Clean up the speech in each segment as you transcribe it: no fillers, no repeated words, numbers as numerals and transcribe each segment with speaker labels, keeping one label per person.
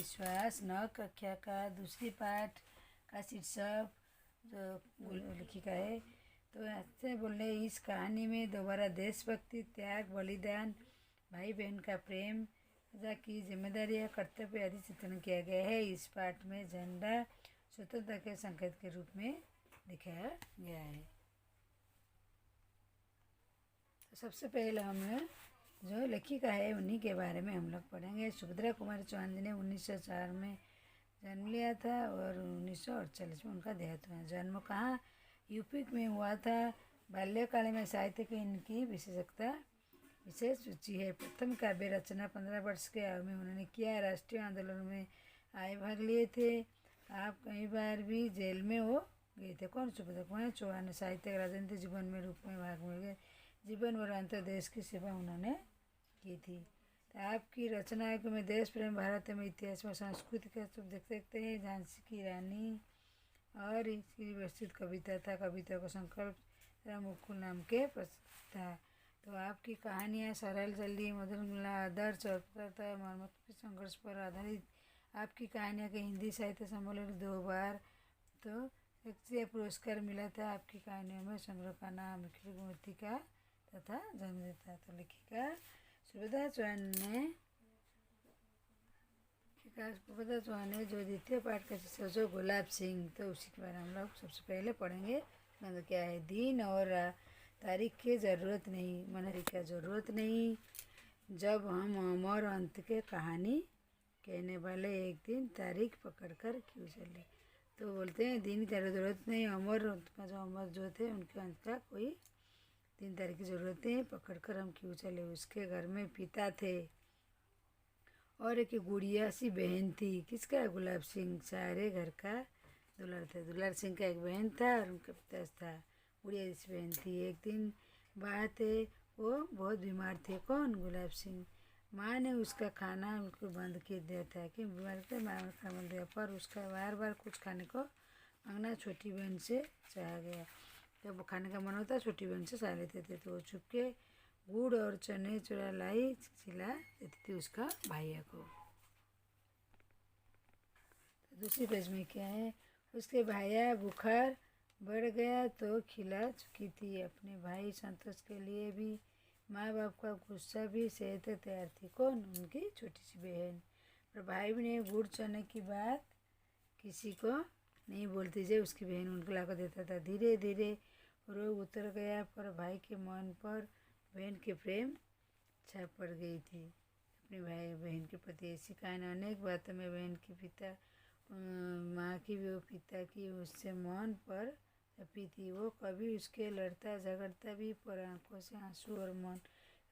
Speaker 1: विश्वास न कक्षा का दूसरी पाठ का शीर्षक जो लेखिका है। तो ऐसे बोले इस कहानी में दोबारा देशभक्ति, त्याग, बलिदान, भाई बहन का प्रेम की जिम्मेदारियां, कर्तव्य आदि चित्रण किया गया है। इस पाठ में झंडा स्वतंत्रता के संकेत के रूप में दिखाया गया है। तो सबसे पहले हम जो लेखिका है उन्हीं के बारे में हम लोग पढ़ेंगे। सुभद्रा कुमारी चौहान जी ने 1904 में जन्म लिया था और 1948 में उनका देहांत हुआ। जन्म कहाँ? यूपी में हुआ था। बाल्यकाल में साहित्य की इनकी विशेष रुचि है। प्रथम काव्य रचना 15 वर्ष के आयु में उन्होंने किया। राष्ट्रीय आंदोलन में आए भाग लिए थे। आप कई बार भी जेल में हो गए थे। कौन? सुभद्रा कुमारी चौहान। साहित्य राजनीतिक जीवन में रूप में भाग मिल गए। जीवन भर अंतर देश की सेवा उन्होंने की थी। तो आपकी रचनाओं में देश प्रेम, भारत में इतिहास में संस्कृति का सब देख सकते हैं। झांसी की रानी और इसकी विस्तृत कविता था। कविता को संकल्प मुकुल नाम के प्रसिद्ध था। तो आपकी कहानियाँ सरल, जल्दी, मधुर, आदर्श और मर्मात्मक संघर्ष पर आधारित। आपकी कहानियाँ के हिंदी साहित्य सम्मेलन 2 बार तो राष्ट्रीय पुरस्कार मिला था। आपकी कहानियों में संग्रह का नाम मूर्ति का तथा जन्मदाता। तो लेखिका सुभद्रा चौहान ने जो द्वितीय पाठ का शीर्षक जो गुलाब सिंह, तो उसी के बारे में हम लोग सबसे पहले पढ़ेंगे। मतलब क्या है? दिन और तारीख की ज़रूरत नहीं, मनहरी का ज़रूरत नहीं, जब हम अमर अंत के कहानी कहने वाले एक दिन तारीख पकड़कर क्यों चले। तो बोलते हैं दिन की ज़रूरत नहीं, अमर का जो अमर जो थे उनके अंत का कोई दिन तारीख की ज़रूरत नहीं, पकड़कर हम क्यों चले। उसके घर में पिता थे और एक गुड़िया सी बहन थी। किसका? गुलाब सिंह। सारे घर का दुलार थे। दुलार सिंह का एक बहन था और उनका पिता था। गुड़िया जैसी बहन थी। एक दिन बात है, वो बहुत बीमार थे। कौन? गुलाब सिंह। माँ ने उसका खाना बिल्कुल बंद कर दिया था कि बीमार थे। माँ ने खाना बंद दिया, पर उसका बार बार कुछ खाने को मांगना छोटी बहन से चाहा गया। जब वो खाने का मन होता छोटी बहन से सा लेते थे। तो वो चुपके गुड़ और चने चुरा लाई, खिला देती थी उसका भैया को। तो दूसरी पेज में क्या है? उसके भैया बुखार बढ़ गया तो खिला चुकी थी। अपने भाई संतोष के लिए भी माँ बाप का गुस्सा भी सहते तैयार थी। कौन? उनकी छोटी सी बहन। पर भाई ने गुड़ चने की बात किसी को नहीं बोलती, जो उसकी बहन उनको ला कर देता था। धीरे धीरे रोग उतर गया, पर भाई के मन पर बहन के प्रेम छाप पड़ गई थी अपने भाई बहन के प्रति। ऐसी कहानी अनेक बातों में बहन की पिता माँ की भी, वो पिता की उससे मन पर छपी थी। वो कभी उसके लड़ता झगड़ता भी, पर आंखों से आंसू और मन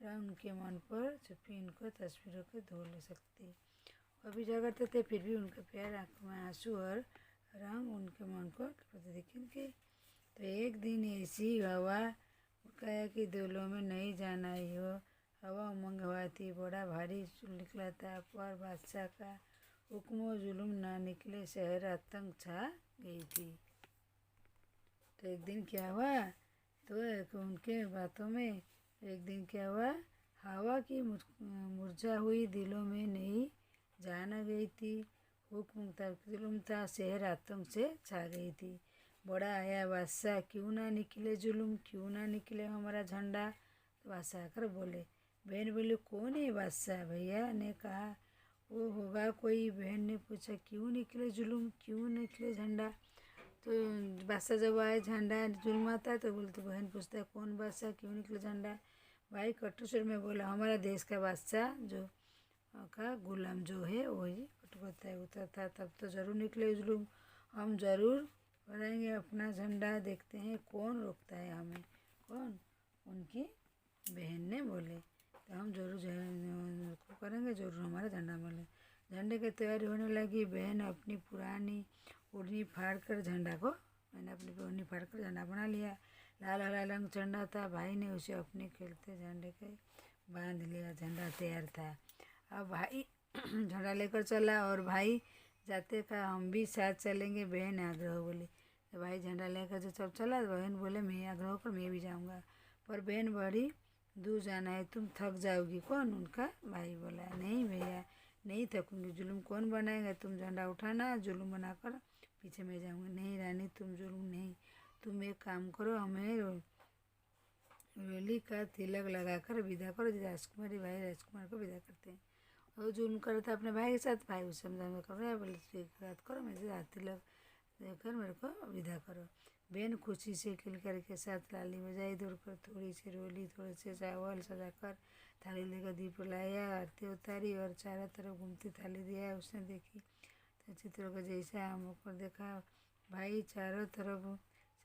Speaker 1: रंग उनके मन पर छपी इनको तस्वीरों को धो ले सकती। कभी झगड़ते थे फिर भी उनका प्यार, आंखों में आंसू और रंग उनके मन को लेकिन के। तो एक दिन ऐसी हवा कहा कि दोनों में नहीं जाना ही हो। हवा उमंग हवा थी, बड़ा भारी निकला था, पर बादशाह का हुक्म जुल्म ना निकले, शहर आतंक छा गई थी। तो एक दिन क्या हुआ? तो उनके बातों में एक दिन क्या हुआ? हवा की मुरझा हुई दिलों में नहीं जाना गई थी। हुक्म था, जुल्म था, शहर आतंक से छा गई थी। बड़ा आया बादशाह, क्यों ना निकले जुल्म, क्यों ना निकले हमारा झंडा। तो बादशाह आकर बोले। बहन बोली कौन है बादशाह? भैया ने कहा वो होगा कोई। बहन ने पूछा क्यों निकले जुल्म, क्यों निकले झंडा। तो बादशाह जब आए झंडा जुल्म आता तो बोले, तो बहन पूछता है कौन बादशाह, क्यों निकले झंडा। भाई कटु स्वर में बोला हमारा देश का बादशाह जो का गुलाम जो है वही कटुकता है उतर था, तब तो ज़रूर निकले जुल्म। हम ज़रूर बढ़ाएंगे अपना झंडा, देखते हैं कौन रोकता है हमें। कौन? उनकी बहन ने बोले। तो हम जरूर करेंगे, जरूर हमारा झंडा मिले। झंडे की तैयारी होने लगी। बहन अपनी पुरानी ओढ़नी फाड़ कर झंडा को, मैंने अपनी ओढ़नी फाड़ कर झंडा बना लिया। लाल हरा रंग झंडा था। भाई ने उसे अपने खेलते झंडे के बांध लिया। झंडा तैयार था। अब भाई झंडा लेकर चला और भाई जाते कहा हम भी साथ चलेंगे। बहन आग्रह बोली। तो भाई झंडा लेकर जो सब चला, बहन बोले मैं आग्रह कर मैं भी जाऊंगा, पर बहन बड़ी दूर जाना है, तुम थक जाओगी। कौन? उनका भाई बोला नहीं भैया नहीं थकूंगी। जुल्म कौन बनाएगा? तुम झंडा उठाना, जुल्म बनाकर पीछे मैं जाऊंगी। नहीं रानी, तुम जुल्म नहीं, तुम एक काम करो, हमें रोली का तिलक लगाकर विदा करो। राजकुमारी भाई राजकुमार को विदा करते हैं। वो जुल्म कर रहा था अपने भाई के साथ, भाई उस समझा कर रहा है, बोले एक बात करो, मेरे तिलक देकर मेरे को विदा करो। बहन खुशी से किलकर के साथ लाली बजाई, दौड़कर थोड़ी सी रोली, थोड़े से चावल सजाकर थाली लेकर दीप लाया, आरती उतारी और चारों तरफ घूमती थाली दिया। उसने देखी तो चित्रों को जैसा आमों पर देखा। भाई चारों तरफ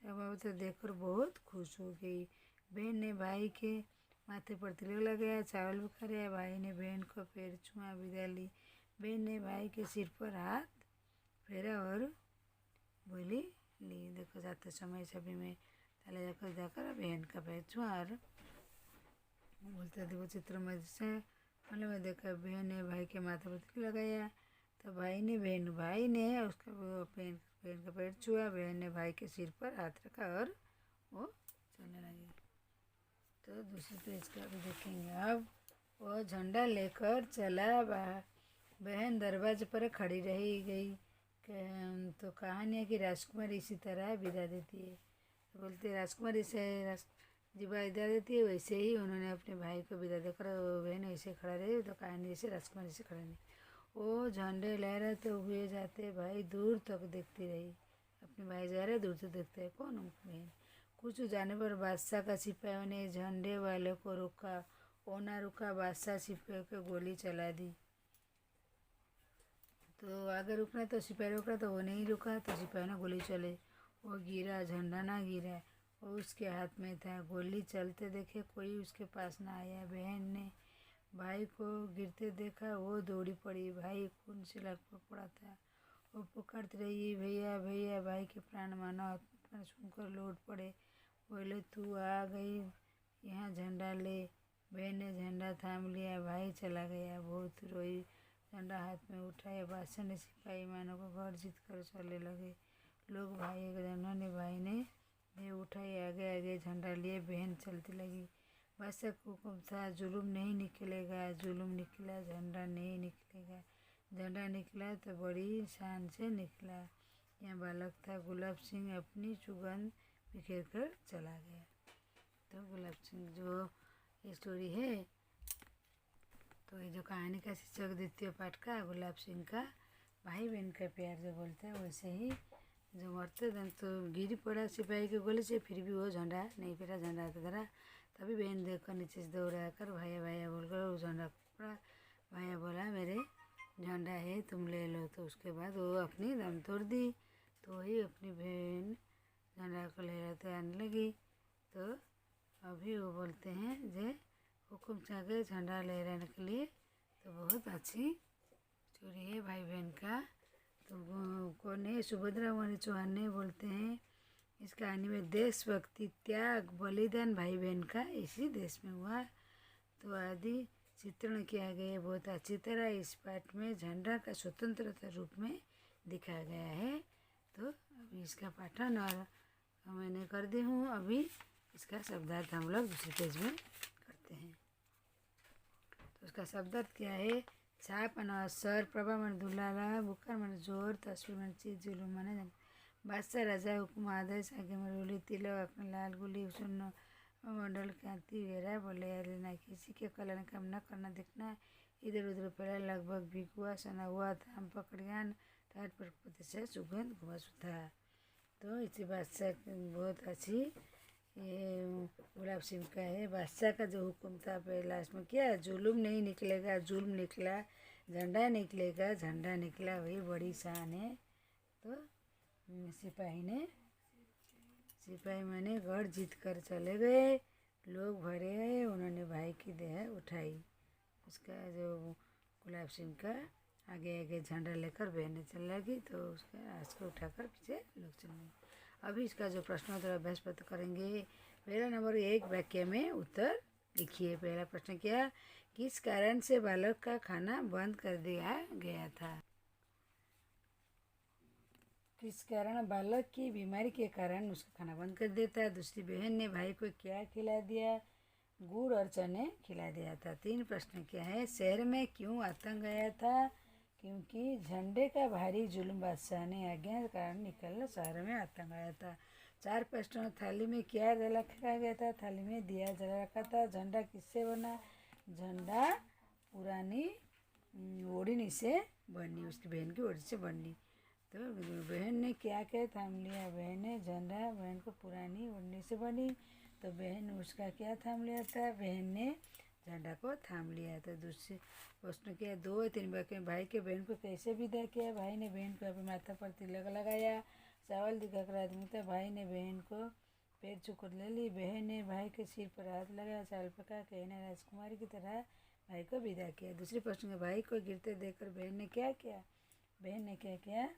Speaker 1: तो देखकर बहुत खुश हो गई। बहन ने भाई के माथे पर तिलक लगाया, चावल भी खाया। भाई ने बहन को पैर छुआ, विदा ली। बहन ने भाई के सिर पर हाथ फेरा और बोली ली। देखो जाते समय सभी में ताले जाकर बहन का पैर छुआ और बोलते थे वो चित्र में से मतलब मैं देखा बहन ने भाई के माथे पर तिलक लगाया। तो भाई ने उसका बहन का पैर छुआ। बहन ने भाई के सिर पर हाथ रखा और वो चलने लगी। तो दूसरे पेज का भी देखेंगे। अब वो झंडा लेकर चला। बहन दरवाजे पर खड़ी रही गई। तो कहानी है कि राजकुमारी इसी तरह विदा देती है। तो बोलते राजकुमारी से जब विदा देती है वैसे ही उन्होंने अपने भाई को विदा देकर बहन ऐसे खड़ा रही। तो कहानी जैसे राजकुमारी से खड़ा नहीं। वो झंडे लहराते हुए जाते, भाई दूर तक देखती रही। अपने भाई जा रहे दूर तक देखते है। कौन? बहन। कुछ जाने पर बादशाह का सिपाहियों ने झंडे वाले को रोका। वो ना रुका, बादशाह सिपाहियों को गोली चला दी। तो आगे रुकना तो सिपाही रोका, तो वो नहीं रुका तो सिपाही ने गोली चले। वो गिरा, झंडा ना गिरा, वो उसके हाथ में था। गोली चलते देखे, कोई उसके पास ना आया। बहन ने भाई को गिरते देखा, वो दौड़ी पड़ी। भाई खून से लटपट पड़ा था। वो पुकारती रही, भैया भैया। भाई के प्राण मानो सुनकर लौट पड़े। बोले तू आ गई, यहाँ झंडा ले। बहन ने झंडा थाम लिया, भाई चला गया। बहुत रोई, झंडा हाथ में उठाया। बादशाह ने सिपाही मानों को घर जीत कर चले लगे। लोग भाई ने भाई ने उठाई, आगे आगे झंडा लिए बहन चलती लगी। बादशाह को हुक्म था, जुल्म नहीं निकलेगा। जुल्म निकला, झंडा नहीं निकलेगा। झंडा निकला तो बड़ी शान से निकला। यहाँ बालक था गुलाब सिंह, अपनी सुगंध बिखेर कर चला गया। तो गुलाब सिंह जो स्टोरी है, तो ये जो कहानी का शीर्षक द्वितीय पाठ का गुलाब सिंह का भाई बहन का प्यार जो बोलते हैं, वैसे ही जो मरते दिन तो गिर पड़ा सिपाही के गोली से, फिर भी वो झंडा नहीं फेरा, झंडा धरा। तभी बहन देखकर नीचे से दौड़ा कर भैया भैया बोलकर वो झंडा पकड़ा। भैया बोला मेरे झंडा है, तुम ले लो। तो उसके बाद वो अपनी दम तोड़ दी। तो वही अपनी बहन झंडा को लहराते आने लगी। तो अभी वो बोलते हैं जे हुक्म चाह गए झंडा लहराने के लिए। तो बहुत अच्छी स्टोरी है भाई बहन का। तो कौन है? सुभद्रा मोहन चौहान ने बोलते हैं इस कहानी में देशभक्ति, त्याग, बलिदान भाई बहन का इसी देश में हुआ। तो आदि चित्रण किया गया बहुत अच्छी तरह। इस पाठ में झंडा का स्वतंत्रता रूप में दिखाया गया है। तो अभी इसका पाठन और मैंने कर दी हूँ। अभी इसका शब्दार्थ हम लोग दूसरे पेज में करते हैं। तो उसका शब्दार्थ क्या है? छाप मन असर, प्रभा मन दुलारा, बुखार मन जोर, तस्वीर मन चीज, जुलूम मन बादशाह राजा हुकुम आदेश, आगे में रोली तिलक, अपने लाल गुली सुन मंडल कांति वेरा। बोले अरे ना किसी के कल्याण काम न करना देखना, इधर उधर पड़ा लगभग भिगुआ सना हुआ था। हम पकड़ियान टाट पर पोते से सुगंध घुमा सुधा। तो इसी बादशाह बहुत अच्छी ये गुलाब सिंह का है। बादशाह का जो हुक्म था पहला इसमें क्या, जुल्म नहीं निकलेगा, जुल्म निकला। झंडा निकलेगा, झंडा निकला, वही बड़ी शान है। तो सिपाही माने गढ़ जीत कर चले गए। लोग भरे आए, उन्होंने भाई की देह उठाई। उसका जो गुलाब सिंह का आगे आगे झंडा लेकर बहने चल लगी। तो उसका आज को उठाकर पीछे लोग चले। अभी इसका जो प्रश्नोत्तर अभ्यास पत्र करेंगे। पहला नंबर, एक वाक्य में उत्तर लिखिए। पहला प्रश्न क्या, किस कारण से बालक का खाना बंद कर दिया गया था? किस कारण? बालक की बीमारी के कारण उसका खाना बंद कर देता है। दूसरी, बहन ने भाई को क्या खिला दिया? गुड़ और चने खिला दिया था। 3 प्रश्न क्या है, शहर में क्यों आतंक आया था? क्योंकि झंडे का भारी जुल्म बादशाह ने आज्ञा के कारण निकल शहर में आतंक आया था। 4 प्रश्न, थाली में क्या जला रखा गया था? थाली में दिया जला रखा था। झंडा किससे बना? झंडा पुरानी ओढ़नी से बनी, उसकी बहन की ओढ़नी से बनी। तो बहन ने क्या क्या थाम लिया? बहन ने झंडा, बहन को पुरानी ओढ़नी से बनी, तो बहन उसका क्या थाम लिया था? बहन ने झंडा को थाम लिया। तो दूसरे प्रश्न क्या, 2 या 3 वाक्य में भाई के बहन को कैसे विदा किया? भाई ने बहन को अपने माथा पर तिलक लगाया। चावल दिखाकर आदमी था। भाई ने बहन को पैर छूकर ले ली। बहन ने भाई के सिर पर हाथ लगाया। चावल पका कहने राजकुमारी की तरह भाई को विदा किया। दूसरे प्रश्न में भाई को गिरते देखकर बहन ने क्या किया? बहन ने क्या किया?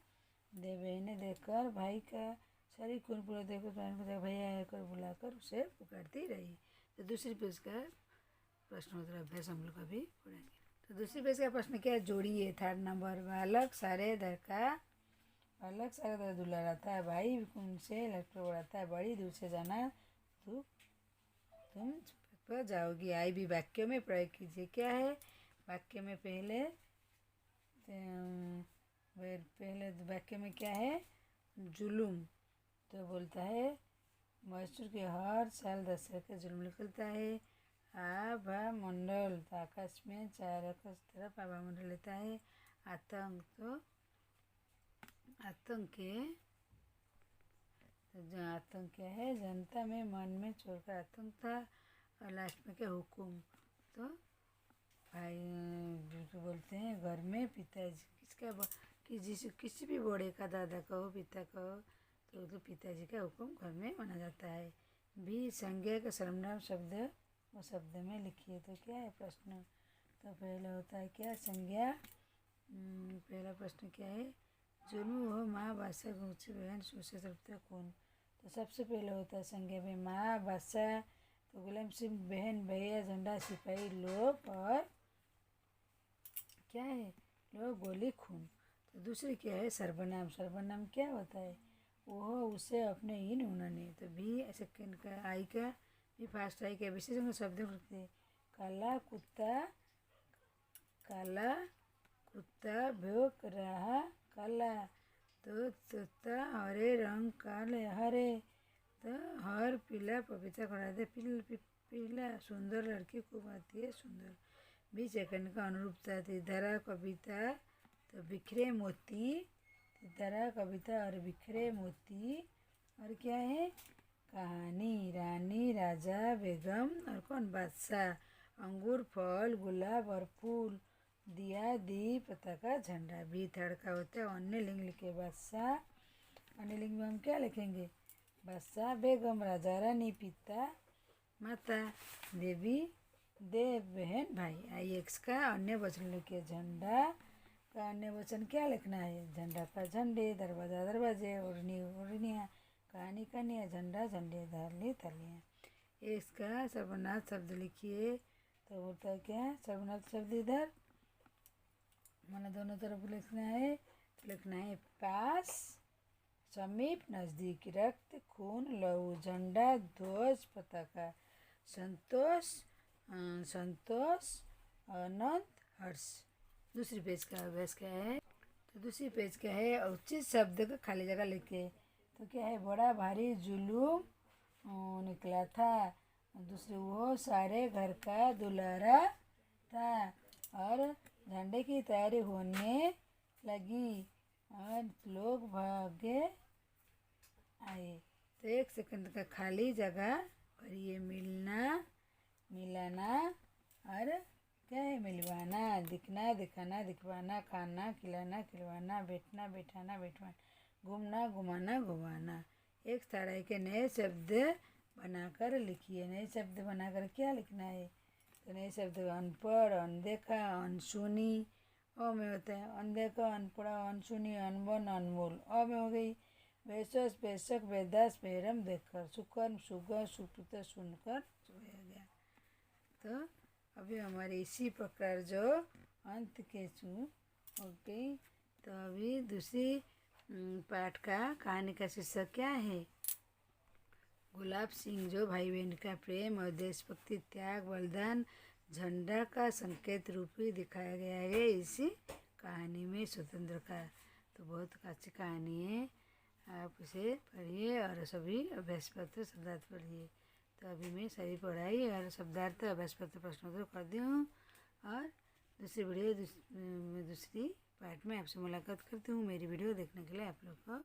Speaker 1: बहन ने देखकर भाई का शरीर खून पूरा देखकर बहन को भैया आकर बुलाकर उसे पुकारती रही। तो दूसरी पेज का प्रश्न उत्तर अभ्यास हम लोग अभी पढ़ेंगे। तो दूसरी पेज का प्रश्न क्या है? जोड़िए। 3rd नंबर, बालक सारे दुलाराता है, भाई उनसे लड़कर बढ़ाता है, बड़ी दूर से जाना तो तुम पर जाओगी। आई भी वाक्यों में प्रयोग कीजिए। क्या है वाक्य में? पहले वाक्य में क्या है? जुलूम। तो बोलता है मैसूर के हर साल दशहरा का जुलूम निकलता है। आभा मंडल, तो आकाश में चारों तरफ आभा मंडल लेता है। आतंक, तो आतंक क्या है? जनता में मन में चोर का आतंक था। और लास्ट में क्या? हुकुम। तो भाई जो बोलते हैं घर में पिताजी किसी भी बड़े का, दादा कहो, पिता कहो, तो पिताजी का हुक्म घर में माना जाता है। भी संज्ञा का सर्वनाम शब्द वो शब्द में लिखिए। तो क्या है प्रश्न? तो पहला होता है क्या? संज्ञा। पहला प्रश्न क्या है? जुनू हो माँ बादशाह गुच्ची बहन सुसे सबता कौन? तो सबसे पहले होता है संज्ञा में माँ, बादशाह, तो गुलाम सिंह, बहन, भैया, झंडा, सिपाही, लोग, और क्या है? लोग, गोली, खून। तो दूसरी क्या है? सर्वनाम। सर्वनाम क्या होता है? वो उसे अपने इन उन्होंने। तो भी सेकेंड का आई का भी फास्ट आई का विशेषण शब्द रखते हैं। काला कुत्ता भौंक रहा काला, तो तोता हरे रंग काले हरे, तो हर पीला पपीता खड़ा दे पीला, सुंदर लड़की खूब आती है सुंदर। भी सेकंड का अनुरूपता थी। धरा कविता, तो बिखरे मोती, धरा कविता और बिखरे मोती। और क्या है? कहानी, रानी, राजा, बेगम, और कौन? बादशाह। अंगूर, फल, गुलाब और फूल, दिया, दीप, पताका, झंडा। भी थर्ड का होता है अन्य लिंग लिखे। बादशाह, अन्य लिंग में हम क्या लिखेंगे? बादशाह, बेगम, राजा, रानी, पिता, माता, देवी, देव, बहन, भाई। आई एक्स का अन्य वचन लिखिए। झंडा का अन्य वचन क्या लिखना है? झंडा का झंडे, दरवाजा दरवाजे, ओढ़नी ओढ़नियाँ, कहानी कहानियाँ, झंडा झंडे, थाली थालियाँ। एक्स का सर्वनाम शब्द लिखिए। तो होता है क्या? सर्वनाम शब्द इधर मैंने दोनों तरफ लिखना है। तो लिखना है पास, समीप, नज़दीक, रक्त, खून, लहू, झंडा, ध्वज, पताका, संतोष, आनंद, हर्ष। दूसरी पेज का अभ्यास क्या है? तो दूसरी पेज क्या है? उचित शब्द का खाली जगह लिखे। तो क्या है? बड़ा भारी जुलूम निकला था। दूसरे वो सारे घर का दुलारा था, और झंडे की तैयारी होने लगी और लोग भागे आए। तो 1 सेकंड का खाली जगह भरिए। मिलाना, और क्या है? मिलवाना, दिखना, दिखाना, दिखवाना, खाना, खिलाना, खिलवाना, बैठना, बैठाना, बैठवाना, घूमना, घुमाना, घुमाना। एक तरह के नए शब्द बनाकर लिखिए। नए शब्द बनाकर क्या लिखना है? तो नए शब्द अनपढ़, अनदेखा, अनसुनी। अ में होता है अनदेखा, अनपढ़ा, अनसुनी, अनबन, अनमोल। अ में हो गई बेसस, बेशक, बेदास, बेरम, देखकर, सुकर, सुगर, सुपिता, सुनकर, सोया गया। तो अभी हमारे इसी प्रकार जो अंत के हो गई। तो अभी दूसरी पाठ का कहानी का शीर्षक क्या है? गुलाब सिंह जो भाई बहन का प्रेम और देशभक्ति, त्याग, बलिदान झंडा का संकेत रूप ही दिखाया गया है इसी कहानी में स्वतंत्र का। तो बहुत अच्छी कहानी है, आप उसे पढ़िए और सभी अभ्यास पत्र शब्दार्थ पढ़िए। तो अभी मैं सभी पढ़ाई और शब्दार्थ अभ्यास पत्र प्रश्नोत्तर कर दी हूँ और दूसरी वीडियो दूसरी पार्ट में आपसे मुलाकात करती हूँ। मेरी वीडियो देखने के लिए आप लोग को